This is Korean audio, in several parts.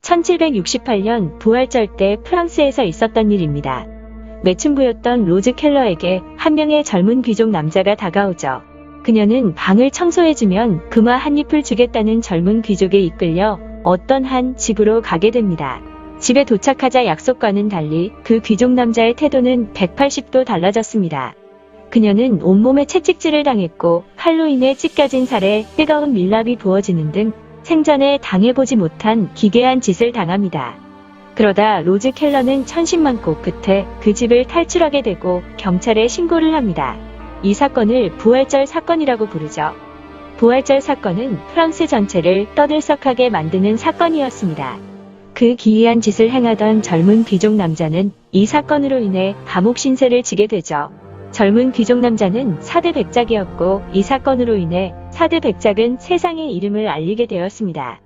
1768년 부활절 때 프랑스에서 있었던 일입니다. 매춘부였던 로즈 켈러에게 한 명의 젊은 귀족 남자가 다가오죠. 그녀는 방을 청소해주면 금화 한 잎을 주겠다는 젊은 귀족에 이끌려 어떤 한 집으로 가게 됩니다. 집에 도착하자 약속과는 달리 그 귀족 남자의 태도는 180도 달라졌습니다. 그녀는 온몸에 채찍질을 당했고 칼로 인해 찢겨진 살에 뜨거운 밀랍이 부어지는 등 생전에 당해보지 못한 기괴한 짓을 당합니다. 그러다 로즈 켈러는 천신만고 끝에 그 집을 탈출하게 되고 경찰에 신고를 합니다. 이 사건을 부활절 사건이라고 부르죠. 부활절 사건은 프랑스 전체를 떠들썩하게 만드는 사건이었습니다. 그 기이한 짓을 행하던 젊은 귀족 남자는 이 사건으로 인해 감옥 신세를 지게 되죠. 젊은 귀족 남자는 사드 백작이었고 이 사건으로 인해 사드 백작은 세상의 이름을 알리게 되었습니다.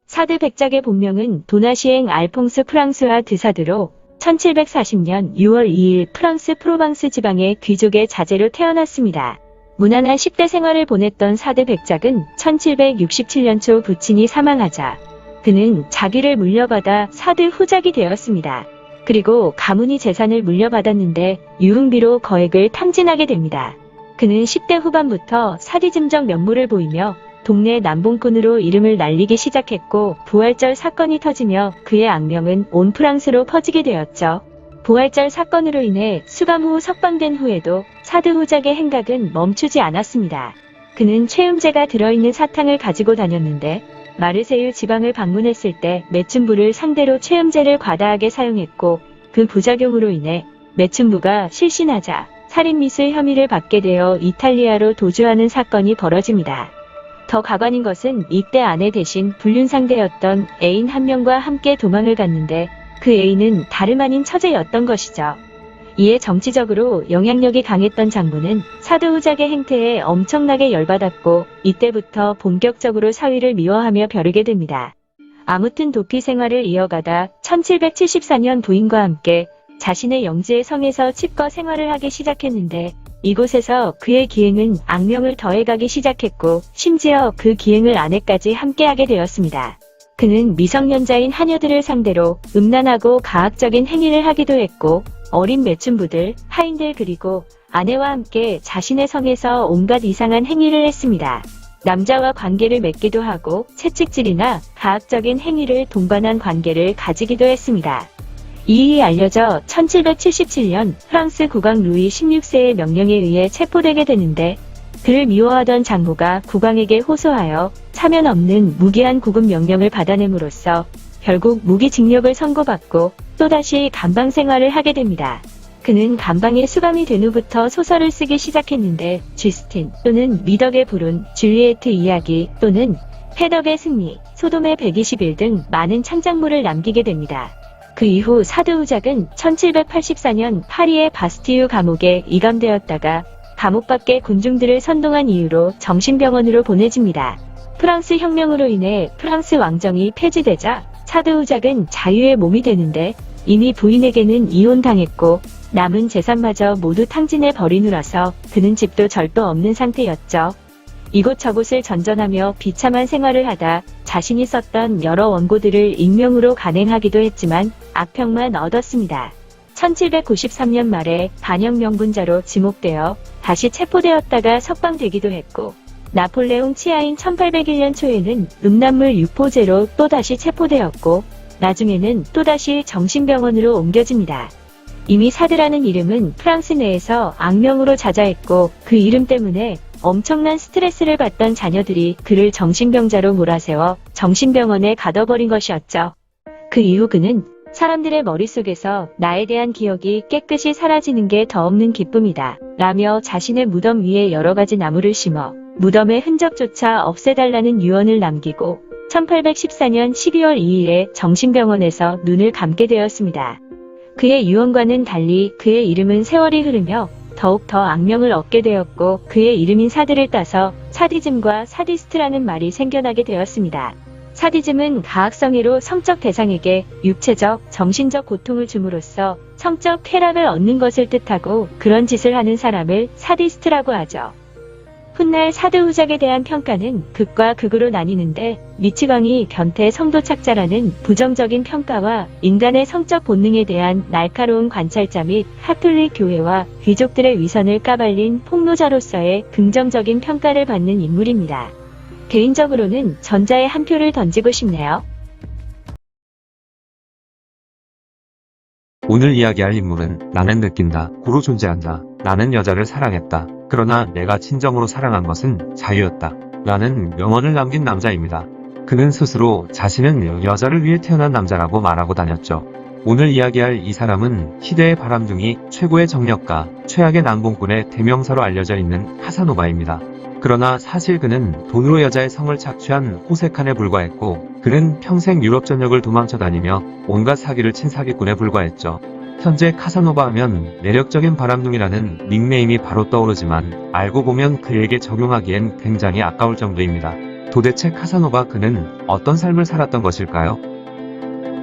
사드 백작의 본명은 도나시엥 알퐁스 프랑스와 드사드로 1740년 6월 2일 프랑스 프로방스 지방의 귀족의 자제로 태어났습니다. 무난한 10대 생활을 보냈던 사드 백작은 1767년 초 부친이 사망하자 그는 자기를 물려받아 사드 후작이 되었습니다. 그리고 가문이 재산을 물려받았는데 유흥비로 거액을 탕진하게 됩니다. 그는 10대 후반부터 사디즘적 면모를 보이며 동네 남봉꾼으로 이름을 날리기 시작했고 부활절 사건이 터지며 그의 악명은 온 프랑스로 퍼지게 되었죠. 부활절 사건으로 인해 수감 후 석방된 후에도 사드 후작의 행각은 멈추지 않았습니다. 그는 최음제가 들어있는 사탕을 가지고 다녔는데 마르세유 지방을 방문했을 때 매춘부를 상대로 최음제를 과다하게 사용했고 그 부작용으로 인해 매춘부가 실신하자 살인미수 혐의를 받게 되어 이탈리아로 도주하는 사건이 벌어집니다. 더 가관인 것은 이때 아내 대신 불륜 상대였던 애인 한 명과 함께 도망을 갔는데 그 애인은 다름 아닌 처제였던 것이죠. 이에 정치적으로 영향력이 강했던 장군은 사드 후작의 행태에 엄청나게 열받았고 이때부터 본격적으로 사위를 미워하며 벼르게 됩니다. 아무튼 도피 생활을 이어가다 1774년 부인과 함께 자신의 영지의 성에서 칩거 생활을 하기 시작했는데 이곳에서 그의 기행은 악명을 더해가기 시작했고 심지어 그 기행을 아내까지 함께하게 되었습니다. 그는 미성년자인 하녀들을 상대로 음란하고 가학적인 행위를 하기도 했고 어린 매춘부들, 하인들 그리고 아내와 함께 자신의 성에서 온갖 이상한 행위를 했습니다. 남자와 관계를 맺기도 하고 채찍질이나 가학적인 행위를 동반한 관계를 가지기도 했습니다. 이 일이 알려져 1777년 프랑스 국왕 루이 16세의 명령에 의해 체포되게 되는데 그를 미워하던 장모가 국왕에게 호소하여 사면 없는 무기한 구금 명령을 받아냄으로써 결국 무기징역을 선고받고 또다시 감방 생활을 하게 됩니다. 그는 감방에 수감이 된 후부터 소설을 쓰기 시작했는데 쥐스틴 또는 미덕의 불운, 줄리에트 이야기 또는 패덕의 승리, 소돔의 120일 등 많은 창작물을 남기게 됩니다. 그 이후 사드 후작은 1784년 파리의 바스티유 감옥에 이감되었다가 감옥 밖에 군중들을 선동한 이유로 정신병원으로 보내집니다. 프랑스 혁명으로 인해 프랑스 왕정이 폐지되자 사드 후작은 자유의 몸이 되는데 이미 부인에게는 이혼당했고 남은 재산마저 모두 탕진해 버리느라서 그는 집도 절도 없는 상태였죠. 이곳저곳을 전전하며 비참한 생활을 하다 자신이 썼던 여러 원고들을 익명으로 간행하기도 했지만 악평만 얻었습니다. 1793년 말에 반역명분자로 지목되어 다시 체포되었다가 석방되기도 했고 나폴레옹 치하인 1801년 초에는 음란물 유포죄로 또다시 체포되었고 나중에는 또다시 정신병원으로 옮겨집니다. 이미 사드라는 이름은 프랑스 내에서 악명으로 자자했고 그 이름 때문에 엄청난 스트레스를 받던 자녀들이 그를 정신병자로 몰아세워 정신병원에 가둬버린 것이었죠. 그 이후 그는 사람들의 머릿속에서 나에 대한 기억이 깨끗이 사라지는 게 더 없는 기쁨이다 라며 자신의 무덤 위에 여러가지 나무를 심어 무덤의 흔적조차 없애달라는 유언을 남기고 1814년 12월 2일에 정신병원에서 눈을 감게 되었습니다. 그의 유언과는 달리 그의 이름은 세월이 흐르며 더욱 더 악명을 얻게 되었고 그의 이름인 사드를 따서 사디즘과 사디스트라는 말이 생겨나게 되었습니다. 사디즘은 가학성애로 성적 대상에게 육체적, 정신적 고통을 줌으로써 성적 쾌락을 얻는 것을 뜻하고 그런 짓을 하는 사람을 사디스트라고 하죠. 훗날 사드후작에 대한 평가는 극과 극으로 나뉘는데 미치광이 변태 성도착자라는 부정적인 평가와 인간의 성적 본능에 대한 날카로운 관찰자 및 카톨릭 교회와 귀족들의 위선을 까발린 폭로자로서의 긍정적인 평가를 받는 인물입니다. 개인적으로는 전자에 한 표를 던지고 싶네요. 오늘 이야기할 인물은 나는 느낀다, 고로 존재한다. 나는 여자를 사랑했다. 그러나 내가 진정으로 사랑한 것은 자유였다. 라는 명언을 남긴 남자입니다. 그는 스스로 자신은 여자를 위해 태어난 남자라고 말하고 다녔죠. 오늘 이야기할 이 사람은 시대의 바람둥이, 최고의 정력가, 최악의 난봉꾼의 대명사로 알려져 있는 카사노바입니다. 그러나 사실 그는 돈으로 여자의 성을 착취한 호색한에 불과했고, 그는 평생 유럽 전역을 도망쳐 다니며 온갖 사기를 친 사기꾼에 불과했죠. 현재 카사노바 하면 매력적인 바람둥이라는 닉네임이 바로 떠오르지만 알고 보면 그에게 적용하기엔 굉장히 아까울 정도입니다. 도대체 카사노바 그는 어떤 삶을 살았던 것일까요?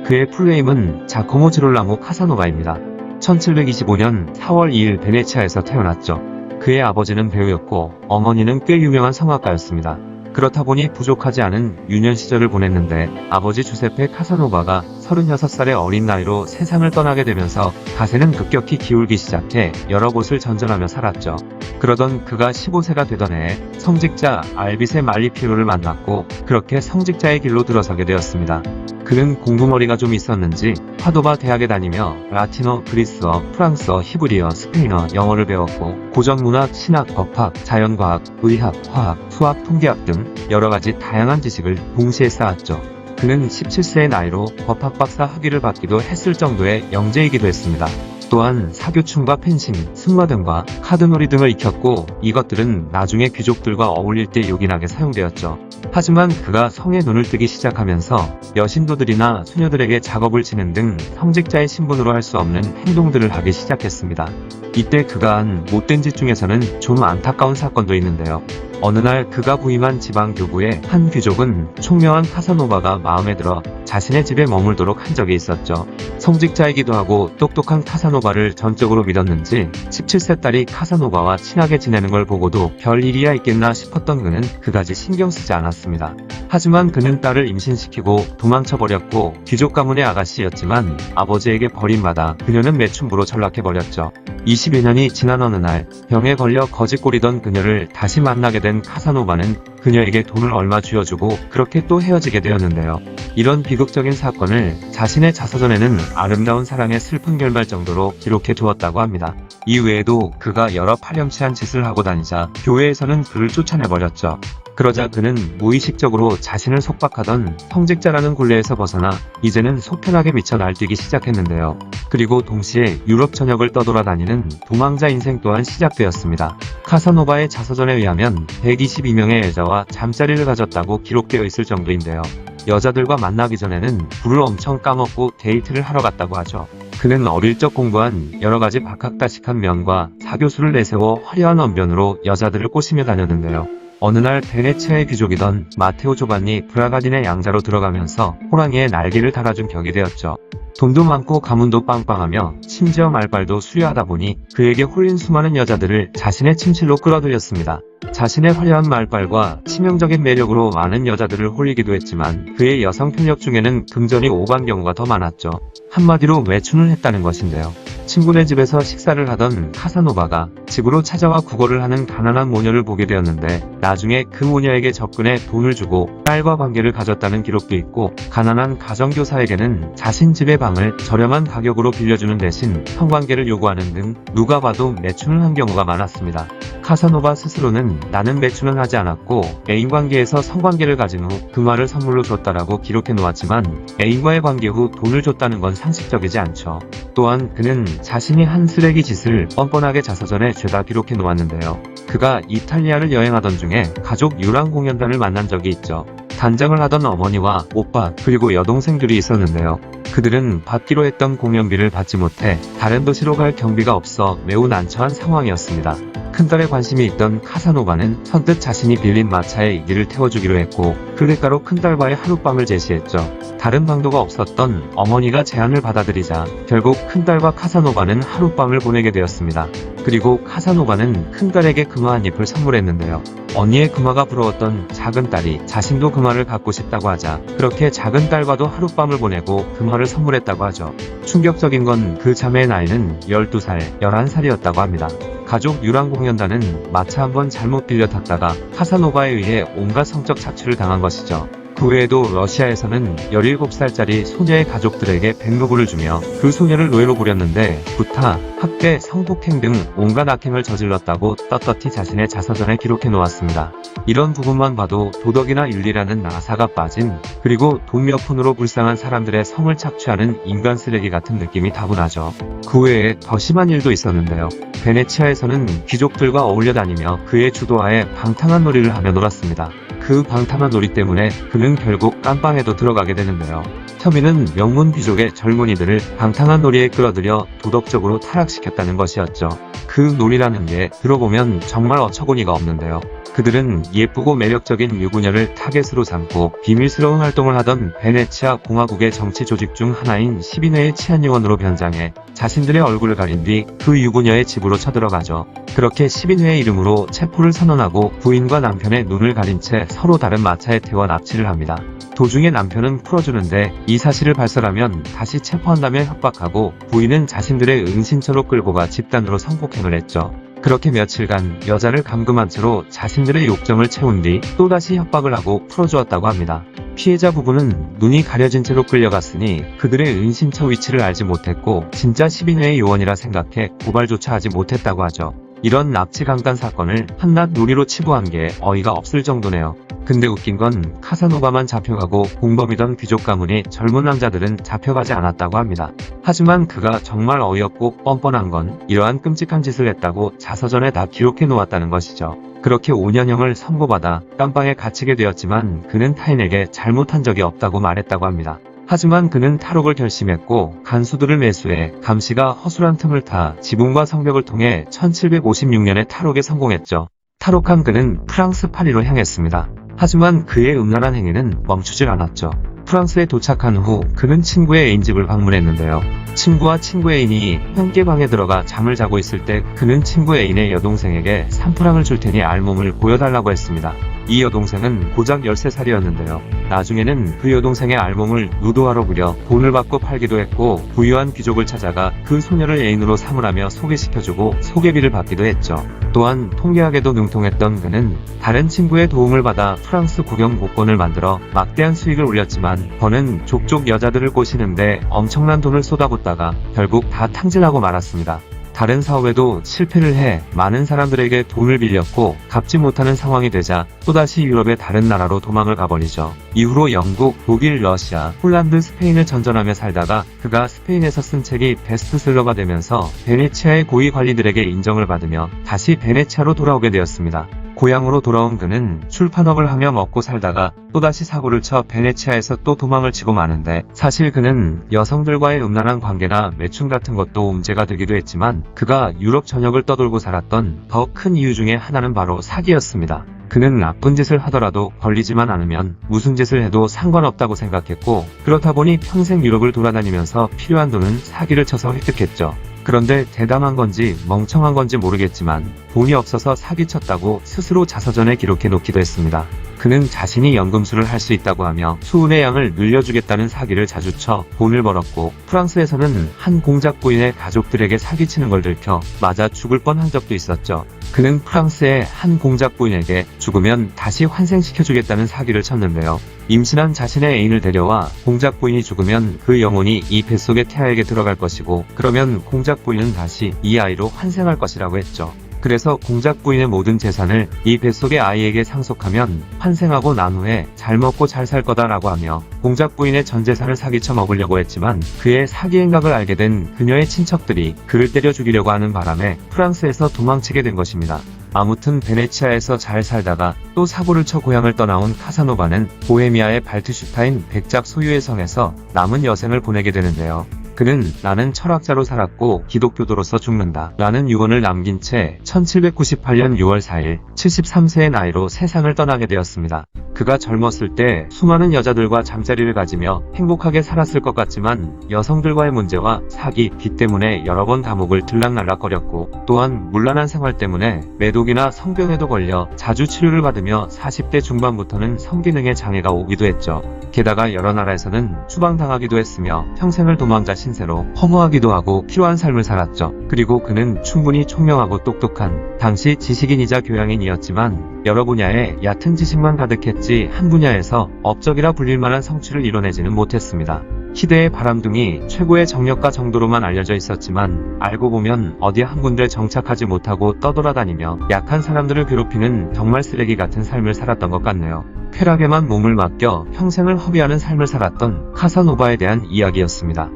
그의 풀네임은 자코모 지롤라모 카사노바입니다. 1725년 4월 2일 베네치아에서 태어났죠. 그의 아버지는 배우였고 어머니는 꽤 유명한 성악가였습니다. 그렇다 보니 부족하지 않은 유년 시절을 보냈는데 아버지 주세페 카사노바가 36살의 어린 나이로 세상을 떠나게 되면서 가세는 급격히 기울기 시작해 여러 곳을 전전하며 살았죠. 그러던 그가 15세가 되던 해에 성직자 알비세 말리피로를 만났고 그렇게 성직자의 길로 들어서게 되었습니다. 그는 공부머리가 좀 있었는지 파도바 대학에 다니며 라틴어, 그리스어, 프랑스어, 히브리어, 스페인어, 영어를 배웠고 고전문학, 신학, 법학, 자연과학, 의학, 화학, 수학, 통계학 등 여러가지 다양한 지식을 동시에 쌓았죠. 그는 17세의 나이로 법학 박사 학위를 받기도 했을 정도의 영재이기도 했습니다. 또한 사교충과 펜싱, 승마등과 카드놀이 등을 익혔고 이것들은 나중에 귀족들과 어울릴 때 요긴하게 사용되었죠. 하지만 그가 성에 눈을 뜨기 시작하면서 여신도들이나 수녀들에게 작업을 치는 등 성직자의 신분으로 할 수 없는 행동들을 하기 시작했습니다. 이때 그가 한 못된 짓 중에서는 좀 안타까운 사건도 있는데요. 어느 날 그가 부임한 지방 교구의 한 귀족은 총명한 카사노바가 마음에 들어 자신의 집에 머물도록 한 적이 있었죠. 성직자이기도 하고 똑똑한 카사노바를 전적으로 믿었는지 17세 딸이 카사노바와 친하게 지내는 걸 보고도 별 일이야 있겠나 싶었던 그는 그다지 신경 쓰지 않았습니다. 하지만 그는 딸을 임신시키고 도망쳐버렸고 귀족 가문의 아가씨였지만 아버지에게 버림받아 그녀는 매춘부로 전락해버렸죠. 21년이 지난 어느 날 병에 걸려 거짓골이던 그녀를 다시 만나게 된 카사노바는 그녀에게 돈을 얼마 쥐어주고 그렇게 또 헤어지게 되었는데요. 이런 비극적인 사건을 자신의 자서전에는 아름다운 사랑의 슬픈 결말 정도로 기록해 두었다고 합니다. 이외에도 그가 여러 파렴치한 짓을 하고 다니자 교회에서는 그를 쫓아내버렸죠. 그러자 그는 무의식적으로 자신을 속박하던 성직자라는 굴레에서 벗어나 이제는 속편하게 미쳐 날뛰기 시작했는데요. 그리고 동시에 유럽 전역을 떠돌아다니는 도망자 인생 또한 시작되었습니다. 카사노바의 자서전에 의하면 122명의 여자와 잠자리를 가졌다고 기록되어 있을 정도인데요. 여자들과 만나기 전에는 불을 엄청 까먹고 데이트를 하러 갔다고 하죠. 그는 어릴 적 공부한 여러가지 박학다식한 면과 사교수를 내세워 화려한 언변으로 여자들을 꼬시며 다녔는데요. 어느 날 베네치아의 귀족이던 마테오 조반니 브라가딘의 양자로 들어가면서 호랑이의 날개를 달아준 격이 되었죠. 돈도 많고 가문도 빵빵하며 심지어 말발도 수려하다 보니 그에게 홀린 수많은 여자들을 자신의 침실로 끌어들였습니다. 자신의 화려한 말발과 치명적인 매력으로 많은 여자들을 홀리기도 했지만 그의 여성 편력 중에는 금전이 오간 경우가 더 많았죠. 한마디로 외춘을 했다는 것인데요. 친구네 집에서 식사를 하던 카사노바가 집으로 찾아와 구걸을 하는 가난한 모녀를 보게 되었는데 나중에 그 모녀에게 접근해 돈을 주고 딸과 관계를 가졌다는 기록도 있고 가난한 가정교사에게는 자신 집의 방을 저렴한 가격으로 빌려주는 대신 성관계를 요구하는 등 누가 봐도 매춘을 한 경우가 많았습니다. 카사노바 스스로는 나는 매춘은 하지 않았고 애인관계에서 성관계를 가진 후 그 말을 선물로 줬다라고 기록해 놓았지만 애인과의 관계 후 돈을 줬다는 건 상식적이지 않죠. 또한 그는 자신이 한 쓰레기 짓을 뻔뻔하게 자서전에 죄다 기록해 놓았는데요. 그가 이탈리아를 여행하던 중에 가족 유랑 공연단을 만난 적이 있죠. 단장을 하던 어머니와 오빠 그리고 여동생들이 있었는데요. 그들은 받기로 했던 공연비를 받지 못해 다른 도시로 갈 경비가 없어 매우 난처한 상황이었습니다. 큰딸에 관심이 있던 카사노바는 선뜻 자신이 빌린 마차에 이들을 태워주기로 했고 그 대가로 큰딸과의 하룻밤을 제시했죠. 다른 방도가 없었던 어머니가 제안을 받아들이자 결국 큰딸과 카사노바는 하룻밤을 보내게 되었습니다. 그리고 카사노바는 큰딸에게 금화 한 잎을 선물했는데요. 언니의 금화가 부러웠던 작은 딸이 자신도 금화를 갖고 싶다고 하자 그렇게 작은 딸과도 하룻밤을 보내고 금화를 선물했다고 하죠. 충격적인 건 그 자매의 나이는 12살, 11살이었다고 합니다. 가족 유랑 공연단은 마차 한번 잘못 빌려 탔다가 카사노바에 의해 온갖 성적 착취를 당한 것이죠. 그 외에도 러시아에서는 17살짜리 소녀의 가족들에게 100루블을 주며 그 소녀를 노예로 부렸는데 구타, 학대, 성폭행 등 온갖 악행을 저질렀다고 떳떳이 자신의 자서전에 기록해 놓았습니다. 이런 부분만 봐도 도덕이나 윤리라는 나사가 빠진 그리고 돈 몇 푼으로 불쌍한 사람들의 성을 착취하는 인간 쓰레기 같은 느낌이 다분하죠. 그 외에 더 심한 일도 있었는데요. 베네치아에서는 귀족들과 어울려 다니며 그의 주도하에 방탕한 놀이를 하며 놀았습니다. 그 방탕한 놀이 때문에 그는 결국 깜빵에도 들어가게 되는데요. 혐의는 명문 귀족의 젊은이들을 방탕한 놀이에 끌어들여 도덕적으로 타락시켰다는 것이었죠. 그 놀이라는 게 들어보면 정말 어처구니가 없는데요. 그들은 예쁘고 매력적인 유부녀를 타겟으로 삼고 비밀스러운 활동을 하던 베네치아 공화국의 정치 조직 중 하나인 12뇌의 치안요원으로 변장해 자신들의 얼굴을 가린 뒤 그 유부녀의 집으로 쳐들어가죠. 그렇게 12뇌의 이름으로 체포를 선언하고 부인과 남편의 눈을 가린 채 서로 다른 마차에 태워 납치를 합니다. 도중에 남편은 풀어주는데 이 사실을 발설하면 다시 체포한다며 협박하고 부인은 자신들의 은신처로 끌고 가 집단으로 성폭행을 했죠. 그렇게 며칠간 여자를 감금한 채로 자신들의 욕정을 채운 뒤 또다시 협박을 하고 풀어주었다고 합니다. 피해자 부부는 눈이 가려진 채로 끌려갔으니 그들의 은신처 위치를 알지 못했고 진짜 12뇌의 요원이라 생각해 고발조차 하지 못했다고 하죠. 이런 납치 강간 사건을 한낱 놀이로 치부한 게 어이가 없을 정도네요. 근데 웃긴 건 카사노바만 잡혀가고 공범이던 귀족 가문의 젊은 남자들은 잡혀가지 않았다고 합니다. 하지만 그가 정말 어이없고 뻔뻔한 건 이러한 끔찍한 짓을 했다고 자서전에 다 기록해 놓았다는 것이죠. 그렇게 5년형을 선고받아 깜빵에 갇히게 되었지만 그는 타인에게 잘못한 적이 없다고 말했다고 합니다. 하지만 그는 탈옥을 결심했고 간수들을 매수해 감시가 허술한 틈을 타 지붕과 성벽을 통해 1756년에 탈옥에 성공했죠. 탈옥한 그는 프랑스 파리로 향했습니다. 하지만 그의 음란한 행위는 멈추질 않았죠. 프랑스에 도착한 후 그는 친구의 애인집을 방문했는데요. 친구와 친구의 애인이 함께 방에 들어가 잠을 자고 있을 때 그는 친구 애인의 여동생에게 3프랑을 줄 테니 알몸을 보여달라고 했습니다. 이 여동생은 고작 13살이었는데요. 나중에는 그 여동생의 알몸을 누드화로 부려 돈을 받고 팔기도 했고 부유한 귀족을 찾아가 그 소녀를 애인으로 삼으라며 소개시켜주고 소개비를 받기도 했죠. 또한 통계학에도 능통했던 그는 다른 친구의 도움을 받아 프랑스 국영 복권을 만들어 막대한 수익을 올렸지만 버는 족족 여자들을 꼬시는데 엄청난 돈을 쏟아붓다가 결국 다 탕진하고 말았습니다. 다른 사업에도 실패를 해 많은 사람들에게 돈을 빌렸고 갚지 못하는 상황이 되자 또다시 유럽의 다른 나라로 도망을 가버리죠. 이후로 영국, 독일, 러시아, 폴란드, 스페인을 전전하며 살다가 그가 스페인에서 쓴 책이 베스트셀러가 되면서 베네치아의 고위 관리들에게 인정을 받으며 다시 베네치아로 돌아오게 되었습니다. 고향으로 돌아온 그는 출판업을 하며 먹고 살다가 또다시 사고를 쳐 베네치아에서 또 도망을 치고 마는데 사실 그는 여성들과의 음란한 관계나 매춘 같은 것도 문제가 되기도 했지만 그가 유럽 전역을 떠돌고 살았던 더 큰 이유 중에 하나는 바로 사기였습니다. 그는 나쁜 짓을 하더라도 걸리지만 않으면 무슨 짓을 해도 상관없다고 생각했고 그렇다 보니 평생 유럽을 돌아다니면서 필요한 돈은 사기를 쳐서 획득했죠. 그런데 대담한 건지 멍청한 건지 모르겠지만 돈이 없어서 사기쳤다고 스스로 자서전에 기록해 놓기도 했습니다. 그는 자신이 연금술을 할 수 있다고 하며 수은의 양을 늘려주겠다는 사기를 자주 쳐 돈을 벌었고 프랑스에서는 한 공작 부인의 가족들에게 사기치는 걸 들켜 맞아 죽을 뻔한 적도 있었죠. 그는 프랑스의 한 공작 부인에게 죽으면 다시 환생시켜주겠다는 사기를 쳤는데요. 임신한 자신의 애인을 데려와 공작 부인이 죽으면 그 영혼이 이 뱃속의 태아에게 들어갈 것이고 그러면 공작 부인은 다시 이 아이로 환생할 것이라고 했죠. 그래서 공작 부인의 모든 재산을 이 뱃속의 아이에게 상속하면 환생하고 난 후에 잘 먹고 잘 살 거다라고 하며 공작 부인의 전 재산을 사기쳐 먹으려고 했지만 그의 사기 행각을 알게 된 그녀의 친척들이 그를 때려 죽이려고 하는 바람에 프랑스에서 도망치게 된 것입니다. 아무튼 베네치아에서 잘 살다가 또 사고를 쳐 고향을 떠나온 카사노바는 보헤미아의 발트슈타인 백작 소유의 성에서 남은 여생을 보내게 되는데요. 그는 나는 철학자로 살았고 기독교도로서 죽는다 라는 유언을 남긴 채 1798년 6월 4일 73세의 나이로 세상을 떠나게 되었습니다. 그가 젊었을 때 수많은 여자들과 잠자리를 가지며 행복하게 살았을 것 같지만 여성들과의 문제와 사기, 빚 때문에 여러 번 감옥을 들락날락거렸고 또한 문란한 생활 때문에 매독이나 성병에도 걸려 자주 치료를 받으며 40대 중반부터는 성기능에 장애가 오기도 했죠. 게다가 여러 나라에서는 추방당하기도 했으며 평생을 도망자 신세로 허무하기도 하고 피로한 삶을 살았죠. 그리고 그는 충분히 총명하고 똑똑한 당시 지식인이자 교양인이었지만 여러 분야에 얕은 지식만 가득했지 한 분야에서 업적이라 불릴 만한 성취를 이뤄내지는 못했습니다. 시대의 바람둥이, 최고의 정력가 정도로만 알려져 있었지만 알고 보면 어디 한 군데 정착하지 못하고 떠돌아다니며 약한 사람들을 괴롭히는 정말 쓰레기 같은 삶을 살았던 것 같네요. 쾌락에만 몸을 맡겨 평생을 허비하는 삶을 살았던 카사노바에 대한 이야기였습니다.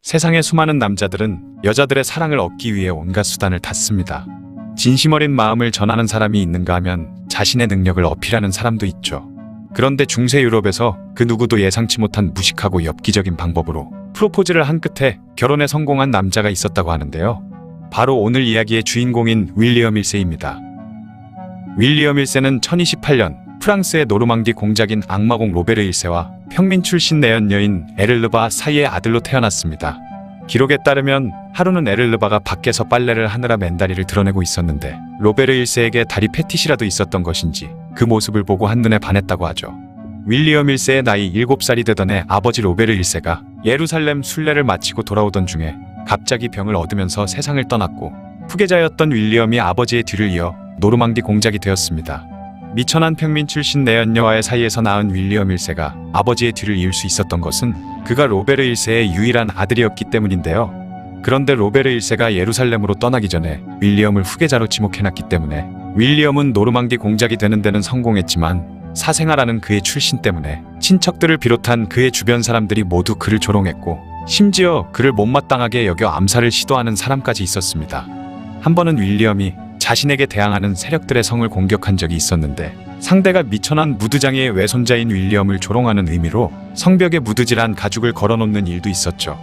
세상의 수많은 남자들은 여자들의 사랑을 얻기 위해 온갖 수단을 탔습니다. 진심 어린 마음을 전하는 사람이 있는가 하면 자신의 능력을 어필하는 사람도 있죠. 그런데 중세 유럽에서 그 누구도 예상치 못한 무식하고 엽기적인 방법으로 프로포즈를 한 끝에 결혼에 성공한 남자가 있었다고 하는데요. 바로 오늘 이야기의 주인공인 윌리엄 1세입니다. 윌리엄 1세는 1028년 프랑스의 노르망디 공작인 악마공 로베르 1세와 평민 출신 내연녀인 에를르바 사이의 아들로 태어났습니다. 기록에 따르면 하루는 에를르바가 밖에서 빨래를 하느라 맨다리를 드러내고 있었는데 로베르 1세에게 다리 패티시라도 있었던 것인지 그 모습을 보고 한눈에 반했다고 하죠. 윌리엄 1세의 나이 7살이 되던 해 아버지 로베르 1세가 예루살렘 순례를 마치고 돌아오던 중에 갑자기 병을 얻으면서 세상을 떠났고 후계자였던 윌리엄이 아버지의 뒤를 이어 노르망디 공작이 되었습니다. 미천한 평민 출신 내연녀와의 사이에서 낳은 윌리엄 1세가 아버지의 뒤를 이을 수 있었던 것은 그가 로베르 1세의 유일한 아들이었기 때문인데요. 그런데 로베르 1세가 예루살렘으로 떠나기 전에 윌리엄을 후계자로 지목해놨기 때문에 윌리엄은 노르망디 공작이 되는 데는 성공했지만 사생아라는 그의 출신 때문에 친척들을 비롯한 그의 주변 사람들이 모두 그를 조롱했고 심지어 그를 못마땅하게 여겨 암살을 시도하는 사람까지 있었습니다. 한 번은 윌리엄이 자신에게 대항하는 세력들의 성을 공격한 적이 있었는데 상대가 미천한 무드장이의 외손자인 윌리엄을 조롱하는 의미로 성벽에 무드질한 가죽을 걸어놓는 일도 있었죠.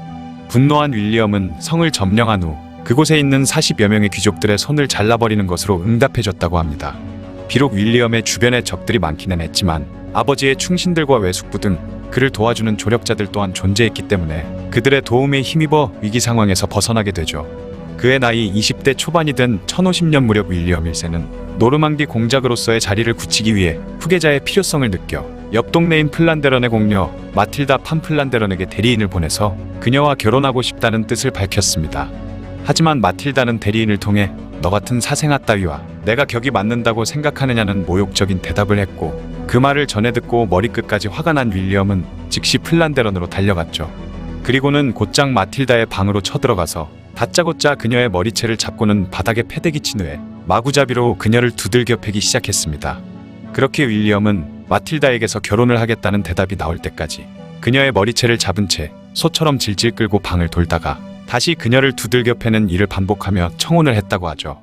분노한 윌리엄은 성을 점령한 후 그곳에 있는 40여 명의 귀족들의 손을 잘라버리는 것으로 응답해줬다고 합니다. 비록 윌리엄의 주변에 적들이 많기는 했지만 아버지의 충신들과 외숙부 등 그를 도와주는 조력자들 또한 존재했기 때문에 그들의 도움에 힘입어 위기 상황에서 벗어나게 되죠. 그의 나이 20대 초반이 된 1050년 무렵 윌리엄 1세는 노르망디 공작으로서의 자리를 굳히기 위해 후계자의 필요성을 느껴 옆 동네인 플란데런의 공녀 마틸다 판 플란데런에게 대리인을 보내서 그녀와 결혼하고 싶다는 뜻을 밝혔습니다. 하지만 마틸다는 대리인을 통해 너 같은 사생아 따위와 내가 격이 맞는다고 생각하느냐는 모욕적인 대답을 했고 그 말을 전해 듣고 머리끝까지 화가 난 윌리엄은 즉시 플란데런으로 달려갔죠. 그리고는 곧장 마틸다의 방으로 쳐들어가서 다짜고짜 그녀의 머리채를 잡고는 바닥에 패대기 친 후에 마구잡이로 그녀를 두들겨 패기 시작했습니다. 그렇게 윌리엄은 마틸다에게서 결혼을 하겠다는 대답이 나올 때까지 그녀의 머리채를 잡은 채 소처럼 질질 끌고 방을 돌다가 다시 그녀를 두들겨 패는 일을 반복하며 청혼을 했다고 하죠.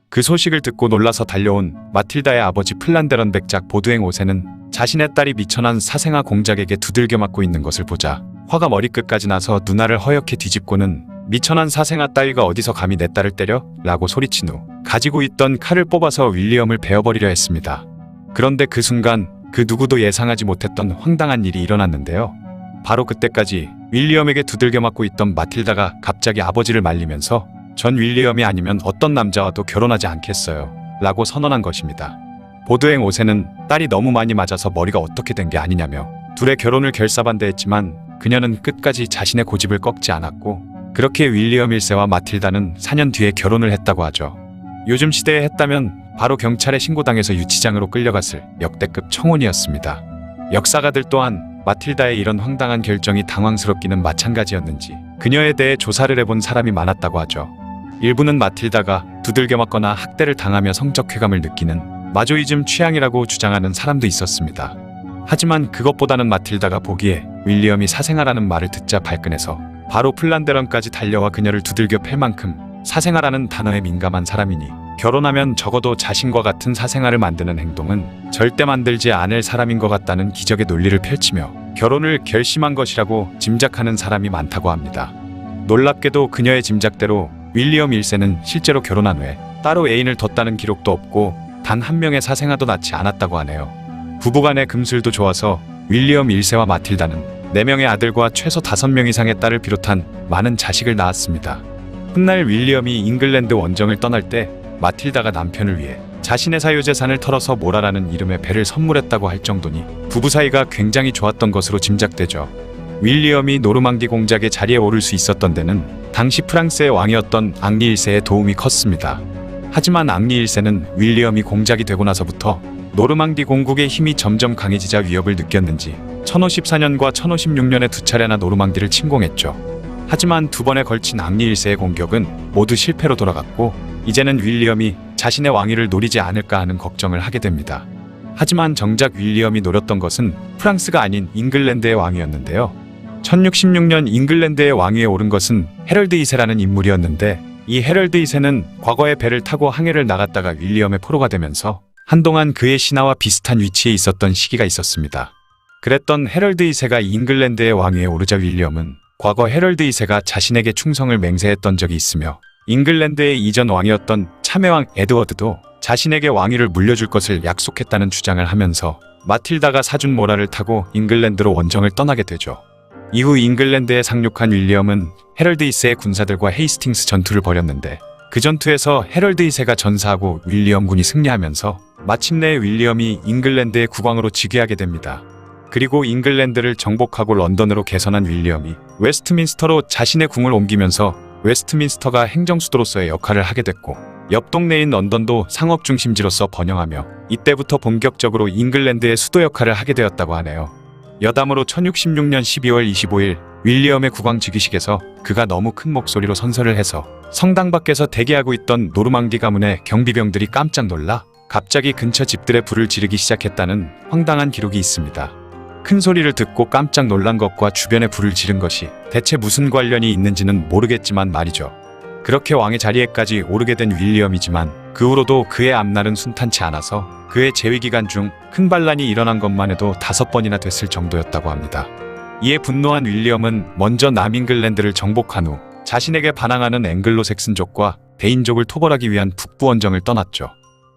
그 소식을 듣고 놀라서 달려온 마틸다의 아버지 플란데런 백작 보드엥 5세는 자신의 딸이 미천한 사생아 공작에게 두들겨 맞고 있는 것을 보자 화가 머리끝까지 나서 눈알을 허옇게 뒤집고는 미천한 사생아 따위가 어디서 감히 내 딸을 때려? 라고 소리친 후 가지고 있던 칼을 뽑아서 윌리엄을 베어버리려 했습니다. 그런데 그 순간 그 누구도 예상하지 못했던 황당한 일이 일어났는데요. 바로 그때까지 윌리엄에게 두들겨 맞고 있던 마틸다가 갑자기 아버지를 말리면서 전 윌리엄이 아니면 어떤 남자와도 결혼하지 않겠어요 라고 선언한 것입니다. 보드엥 5세는 딸이 너무 많이 맞아서 머리가 어떻게 된 게 아니냐며 둘의 결혼을 결사반대했지만 그녀는 끝까지 자신의 고집을 꺾지 않았고 그렇게 윌리엄 1세와 마틸다는 4년 뒤에 결혼을 했다고 하죠. 요즘 시대에 했다면 바로 경찰에 신고당해서 유치장으로 끌려갔을 역대급 청혼이었습니다. 역사가들 또한 마틸다의 이런 황당한 결정이 당황스럽기는 마찬가지였는지 그녀에 대해 조사를 해본 사람이 많았다고 하죠. 일부는 마틸다가 두들겨 맞거나 학대를 당하며 성적 쾌감을 느끼는 마조이즘 취향이라고 주장하는 사람도 있었습니다. 하지만 그것보다는 마틸다가 보기에 윌리엄이 사생아라는 말을 듣자 발끈해서 바로 플란데런까지 달려와 그녀를 두들겨 팰 만큼 사생아라는 단어에 민감한 사람이니 결혼하면 적어도 자신과 같은 사생아를 만드는 행동은 절대 만들지 않을 사람인 것 같다는 기적의 논리를 펼치며 결혼을 결심한 것이라고 짐작하는 사람이 많다고 합니다. 놀랍게도 그녀의 짐작대로 윌리엄 1세는 실제로 결혼한 후에 따로 애인을 뒀다는 기록도 없고 단 한 명의 사생아도 낳지 않았다고 하네요. 부부간의 금술도 좋아서 윌리엄 1세와 마틸다는 4명의 아들과 최소 5명 이상의 딸을 비롯한 많은 자식을 낳았습니다. 훗날 윌리엄이 잉글랜드 원정을 떠날 때 마틸다가 남편을 위해 자신의 사유재산을 털어서 모라라는 이름의 배를 선물했다고 할 정도니 부부 사이가 굉장히 좋았던 것으로 짐작되죠. 윌리엄이 노르망디 공작의 자리에 오를 수 있었던 데는 당시 프랑스의 왕이었던 앙리 1세의 도움이 컸습니다. 하지만 앙리 1세는 윌리엄이 공작이 되고 나서부터 노르망디 공국의 힘이 점점 강해지자 위협을 느꼈는지 1054년과 1056년에 2차례나 노르망디를 침공했죠. 하지만 2번에 걸친 앙리 1세의 공격은 모두 실패로 돌아갔고 이제는 윌리엄이 자신의 왕위를 노리지 않을까 하는 걱정을 하게 됩니다. 하지만 정작 윌리엄이 노렸던 것은 프랑스가 아닌 잉글랜드의 왕위였는데요. 1066년 잉글랜드의 왕위에 오른 것은 헤럴드 2세라는 인물이었는데 이 헤럴드 2세는 과거에 배를 타고 항해를 나갔다가 윌리엄의 포로가 되면서 한동안 그의 신하와 비슷한 위치에 있었던 시기가 있었습니다. 그랬던 헤럴드 2세가 잉글랜드의 왕위에 오르자 윌리엄은 과거 헤럴드 2세가 자신에게 충성을 맹세했던 적이 있으며 잉글랜드의 이전 왕이었던 참외왕 에드워드도 자신에게 왕위를 물려줄 것을 약속했다는 주장을 하면서 마틸다가 사준 모라를 타고 잉글랜드로 원정을 떠나게 되죠. 이후 잉글랜드에 상륙한 윌리엄은 헤럴드 2세의 군사들과 헤이스팅스 전투를 벌였는데 그 전투에서 헤럴드 2세가 전사하고 윌리엄 군이 승리하면서 마침내 윌리엄이 잉글랜드의 국왕으로 즉위하게 됩니다. 그리고 잉글랜드를 정복하고 런던으로 개선한 윌리엄이 웨스트민스터로 자신의 궁을 옮기면서 웨스트민스터가 행정수도로서의 역할을 하게 됐고 옆 동네인 런던도 상업 중심지로서 번영하며 이때부터 본격적으로 잉글랜드의 수도 역할을 하게 되었다고 하네요. 여담으로 1066년 12월 25일 윌리엄의 국왕 즉위식에서 그가 너무 큰 목소리로 선서를 해서 성당 밖에서 대기하고 있던 노르망디 가문의 경비병들이 깜짝 놀라 갑자기 근처 집들에 불을 지르기 시작했다는 황당한 기록이 있습니다. 큰 소리를 듣고 깜짝 놀란 것과 주변에 불을 지른 것이 대체 무슨 관련이 있는지는 모르겠지만 말이죠. 그렇게 왕의 자리에까지 오르게 된 윌리엄이지만 그 후로도 그의 앞날은 순탄치 않아서 그의 재위 기간 중 큰 반란이 일어난 것만 해도 5번이나 됐을 정도였다고 합니다. 이에 분노한 윌리엄은 먼저 남잉글랜드를 정복한 후 자신에게 반항하는 앵글로색슨족과 데인족을 토벌하기 위한 북부 원정을 떠났죠.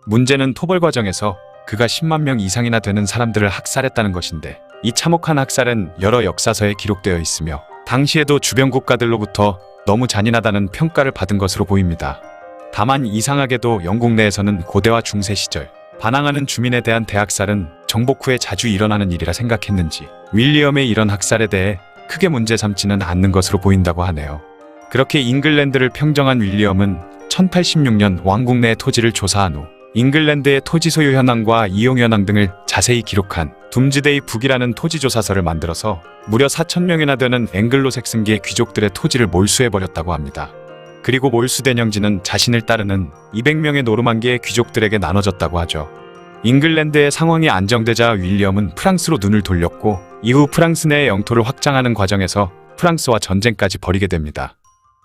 문제는 토벌 과정에서 그가 10만 명 이상이나 되는 사람들을 학살했다는 것인데 이 참혹한 학살은 여러 역사서에 기록되어 있으며 당시에도 주변 국가들로부터 너무 잔인하다는 평가를 받은 것으로 보입니다. 다만 이상하게도 영국 내에서는 고대와 중세 시절 반항하는 주민에 대한 대학살은 정복 후에 자주 일어나는 일이라 생각했는지 윌리엄의 이런 학살에 대해 크게 문제 삼지는 않는 것으로 보인다고 하네요. 그렇게 잉글랜드를 평정한 윌리엄은 1086년 왕국 내의 토지를 조사한 후 잉글랜드의 토지 소유 현황과 이용 현황 등을 자세히 기록한 둠즈데이 북이라는 토지조사서를 만들어서 무려 4,000명이나 되는 앵글로색슨계의 귀족들의 토지를 몰수해버렸다고 합니다. 그리고 몰수된 영지는 자신을 따르는 200명의 노르망디의 귀족들에게 나눠졌다고 하죠. 잉글랜드의 상황이 안정되자 윌리엄은 프랑스로 눈을 돌렸고 이후 프랑스 내의 영토를 확장하는 과정에서 프랑스와 전쟁까지 벌이게 됩니다.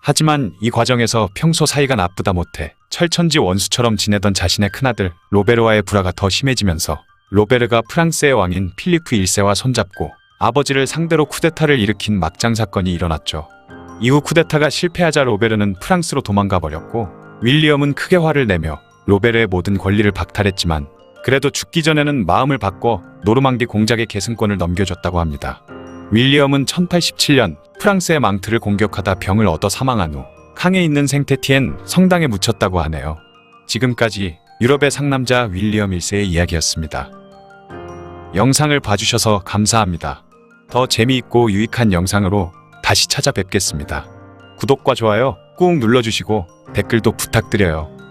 하지만 이 과정에서 평소 사이가 나쁘다 못해 철천지 원수처럼 지내던 자신의 큰아들 로베르와의 불화가 더 심해지면서 로베르가 프랑스의 왕인 필리프 1세와 손잡고 아버지를 상대로 쿠데타를 일으킨 막장 사건이 일어났죠. 이후 쿠데타가 실패하자 로베르는 프랑스로 도망가 버렸고 윌리엄은 크게 화를 내며 로베르의 모든 권리를 박탈했지만 그래도 죽기 전에는 마음을 바꿔 노르망디 공작의 계승권을 넘겨줬다고 합니다. 윌리엄은 1087년 프랑스의 망트를 공격하다 병을 얻어 사망한 후 캉에 있는 생테티엔 성당에 묻혔다고 하네요. 지금까지 유럽의 상남자 윌리엄 1세의 이야기였습니다. 영상을 봐주셔서 감사합니다. 더 재미있고 유익한 영상으로 다시 찾아뵙겠습니다. 구독과 좋아요 꾹 눌러주시고 댓글도 부탁드려요.